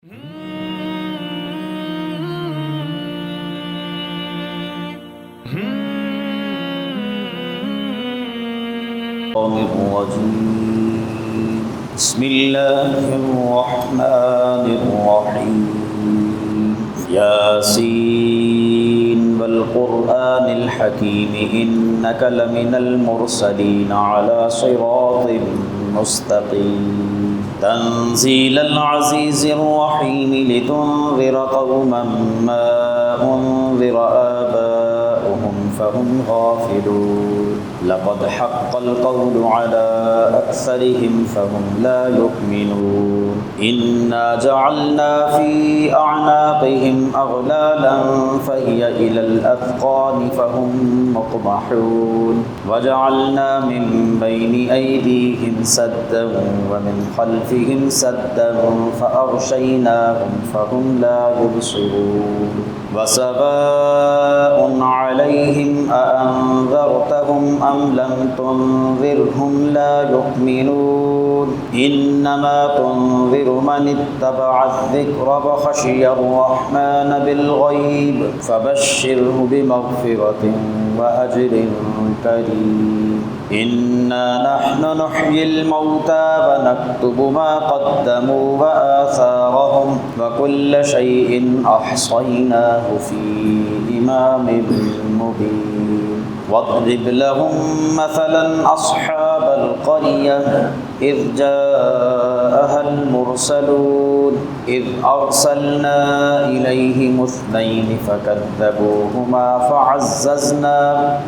بسم الله الرحمن الرحيم ياسين والقرآن الحكيم إنك لمن المرسلين على صراط مستقيم تنزيل العزيز الرحيم لتنذر قوما ما أنذر آباؤهم فهم غافلون لقد حق القول على أكثرهم فهم لا يؤمنون إنا جعلنا في أعناقهم أغلالا فهي إلى الأذقان فهم مقمحون وجعلنا من بين أيديهم سدا ومن خلفهم سدا فأغشيناهم فهم لا يبصرون وسواء عليهم أأنذرتهم أم لم تنذرهم لا يؤمنون إنما تنذر من اتبع الذكر وخشي الرحمن بالغيب فبشره بمغفرة وأجر كريم إنا نحن نحيي الموتى ونكتب ما قدموا وآثارهم وكل شيء أحصيناه في إمام مبين واضرب لهم مثلا أصحاب القرية إذ جاءها المرسلون إذ أرسلنا إليهم اثنين فكذبوهما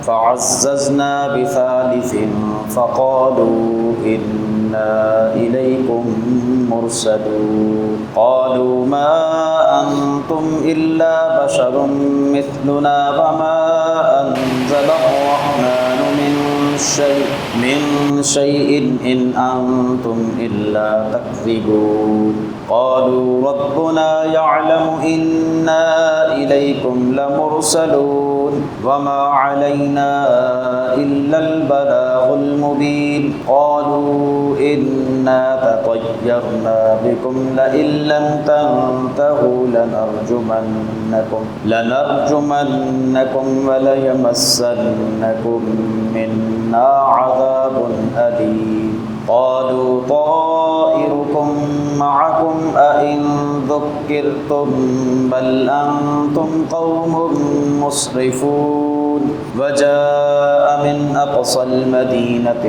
فعززنا بثالث فقالوا إنا إليكم مرسلون قالوا ما أنتم إلا بشر مثلنا وما أنزل الرحمن من شيء إن أنتم إلا تكذبون قالوا ربنا يعلم إنا إليكم لمرسلون وما علينا إلا البلاغ المبين قالوا إنا تطيرنا بكم لئن لم تنتهوا لنرجمنكم وليمسنكم منا عذاب أليم قالوا طائركم معكم أئن ذكرتم بل أنتم قوم مسرفون وجاء من أقصى المدينة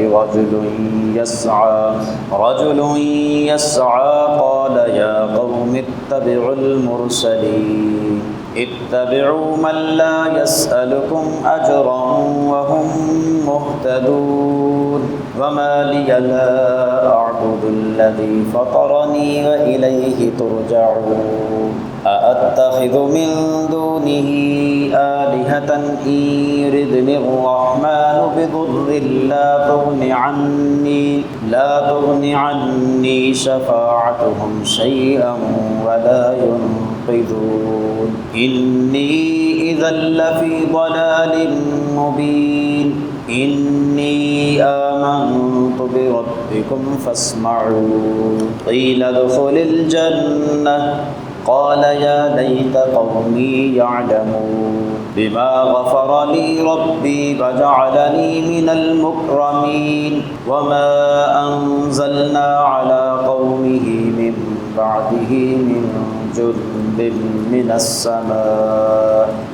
رجل يسعى قال يا قوم اتبعوا المرسلين اتبعوا من لا يسألكم أجرا وهم مهتدون وما لي لا أعبد الذي فطرني وإليه ترجعون أأتخذ من دونه آلهة إن يردني الرحمن بضر لا تغن عني شفاعتهم شيئا ولا ينقذون إني إذا لفي ضلال مبين إني آمنت بربكم فاسمعون قيل ادخل الجنة قال يا ليت قومي يعلمون بما غفر لي ربي وجعلني من المكرمين وما أنزلنا على قومه من بعده من جند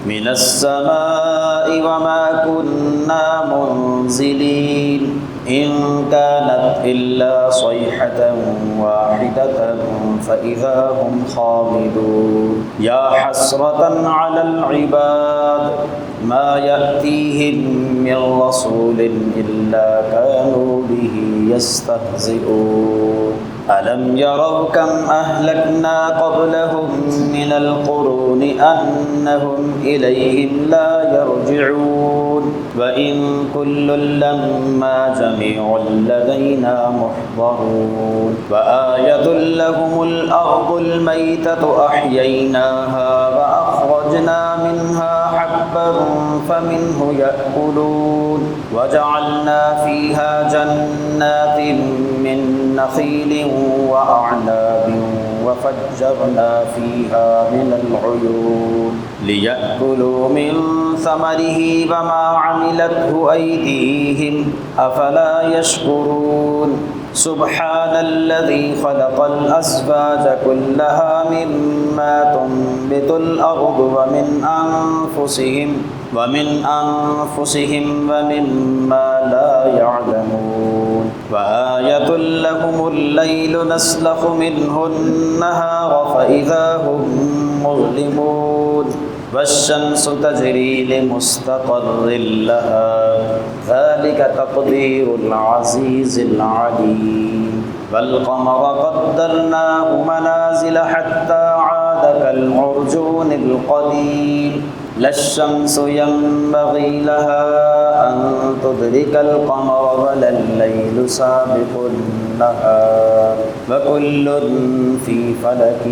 من السماء وما كنا منزلين إن كانت إلا صيحة واحدة فإذا هم خامدون يا حسرة على العباد ما يأتيهم من رسول إلا كانوا به يستهزئون ألم يروا كم أهلكنا قبلهم من القرون أنهم إليهم لا يرجعون وإن كل لما جميع لدينا محضرون وآية لهم الأرض الميتة أحييناها وأخرجنا منها حبا فمنه يأكلون وجعلنا فيها جنات من نخيل وأعناب وفجرنا فيها من العيون ليأكلوا من ثمره وما عملته أيديهم أفلا يشكرون سبحان الذي خلق الأزواج كلها مما تنبت الأرض ومن أنفسهم ومما لا يعلمون وآية لهم الليل نسلخ منه النهار فإذا هم مظلمون والشمس تجري لمستقر لها ذلك تقدير العزيز العليم والقمر قدرناه منازل حتى عاد كالعرجون القديم لا الشمس ينبغي لها أن تدرك القمر ولا الليل سابق النهار وكل في فلك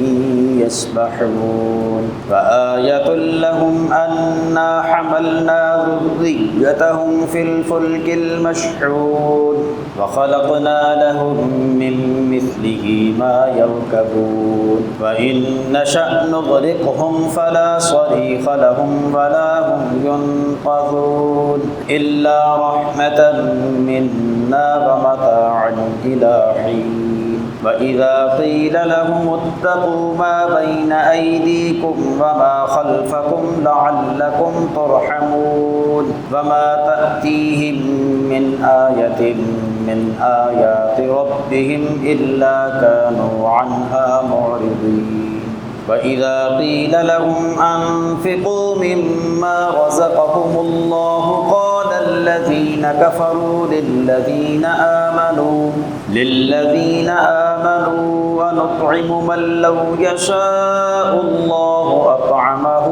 يسبحون وآية لهم أنا حملنا ذريتهم في الفلك المشحون وخلقنا لهم من مثله ما يركبون وإن نشأ نغرقهم فلا صريخ لهم ولا هم ينقذون إلا رحمة منا ومتاعا إلى حين وإذا قيل لهم اتقوا ما بين أيديكم وما خلفكم لعلكم ترحمون وما تأتيهم من آية من آيات ربهم إلا كانوا عنها معرضين وإذا قيل لهم أنفقوا مما رزقهم الله قال الذين كفروا للذين آمنوا ونطعم من لو يشاء الله أطعمه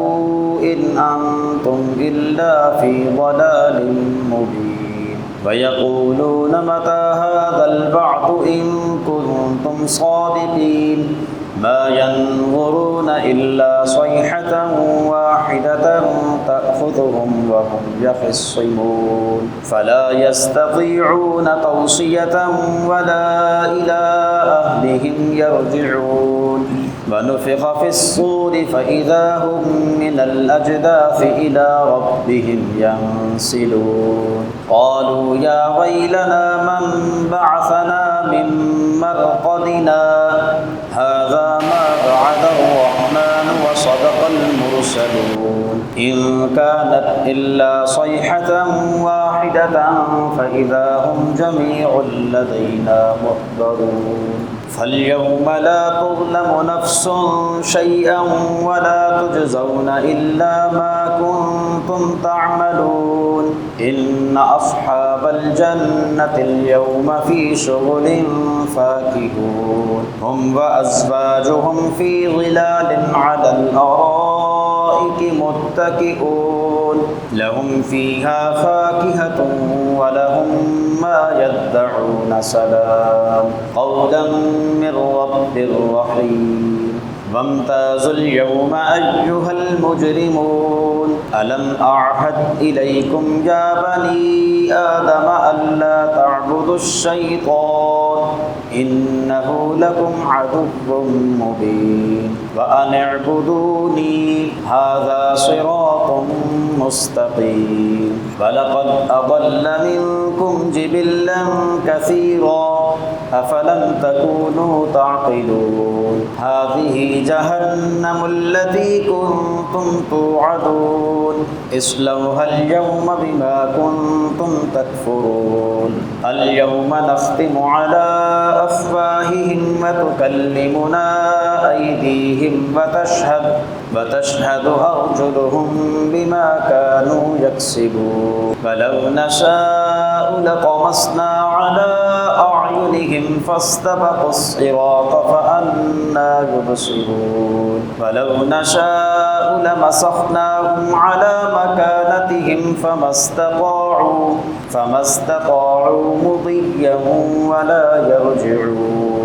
إن أنتم إلا في ضلال مبين ويقولون متى هذا البعث إن كنتم صادقين ما ينظرون إلا صيحة واحدة تأخذهم وهم يخصمون فلا يستطيعون توصية ولا إلى أهلهم يرجعون ونفخ في الصور فإذا هم من الأجداث إلى ربهم ينسلون قالوا يا ويلنا من بعثنا من مرقدنا هذا ما وعد الرحمن وصدق المرسلون إن كانت إلا صيحة واحدة فإذا هم جميع لدينا محضرون فاليوم لا تظلم نفس شيئا ولا تجزون إلا ما كنتم تعملون إن أصحاب الجنة اليوم في شغل فاكهون هم وأزواجهم في ظلال على الأرائك متكئون لهم فيها فاكهة ولهم ما يدعون سلام قولا من رب رحيم وامتازوا اليوم أيها المجرمون ألم أعهد إليكم يا بني آدم ألا تعبدوا الشيطان إنه لكم عدو مبين وأن اعبدوني هذا صراط مستقيم ولقد أضل منكم جبلا كثيرا أفلم تكونوا تعقلون هذه جهنم التي كنتم توعدون اصلوها اليوم بما كنتم تكفرون اليوم نختم على أفواههم وتكلمنا أيديهم وتشهد أرجلهم بما كانوا يكسبون ولو نشاء لطمسنا على أعينهم فاستبقوا الصراط فأنى يبصرون ولو نشاء لمسخناهم على مكانتهم فما استطاعوا مضيا ولا يرجعون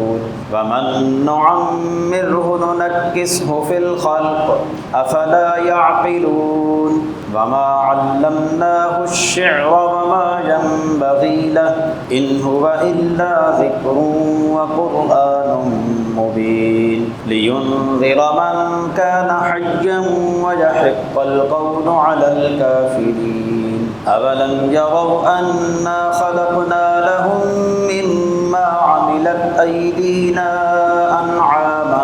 ومن نعمره ننكسه في الخلق أفلا يعقلون وما علمناه الشعر وما ينبغي له إن هو إلا ذكر وقرآن مبين لينذر من كان حيا ويحق القول على الكافرين أولم يروا أنا خلقنا لهم مما عملت أيدينا أنعاما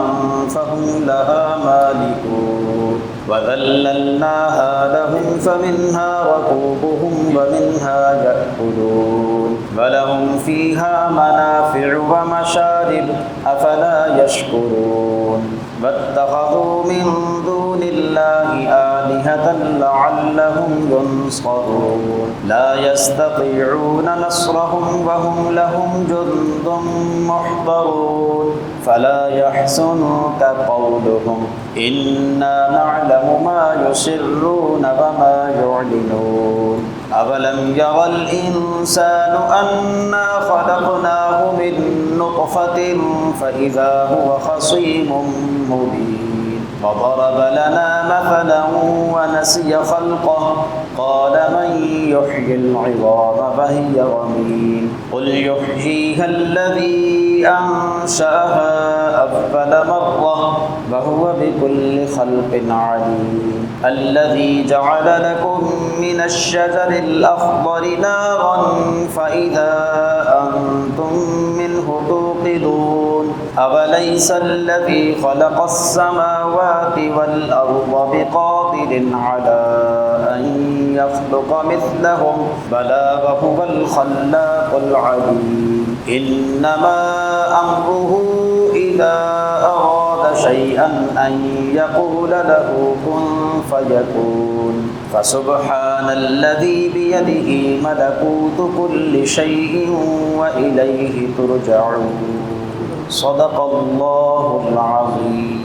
فهم لها مالكون وذللناها لهم فمنها ركوبهم ومنها يأكلون ولهم فيها منافع ومشارب أفلا يشكرون واتخذوا من دون الله آلهة لعلهم ينصرون لا يستطيعون نصرهم وهم لهم جند محضرون فلا يحزنك قولهم إنا نعلم ما يسرون وما يعلنون أولم يرى الإنسان أنا خلقناه من نطفة فإذا هو خصيم مبين وضرب لنا مثلا ونسي خلقه قال من يحيي العظام وهي رميم قل يحييها الذي أنشأها أول مرة وهو بكل خلق عليم الذي جعل لكم من الشجر الأخضر نارا فإذا أنتم منه توقدون أوليس الذي خلق السماوات والأرض بقادر على أن يخلق مثلهم بلى وهو الخلاق العليم إنما أمره إذا أراد شيئا أن يقول له كن فيكون فسبحان الذي بيده ملكوت كل شيء وإليه ترجعون صدق الله العظيم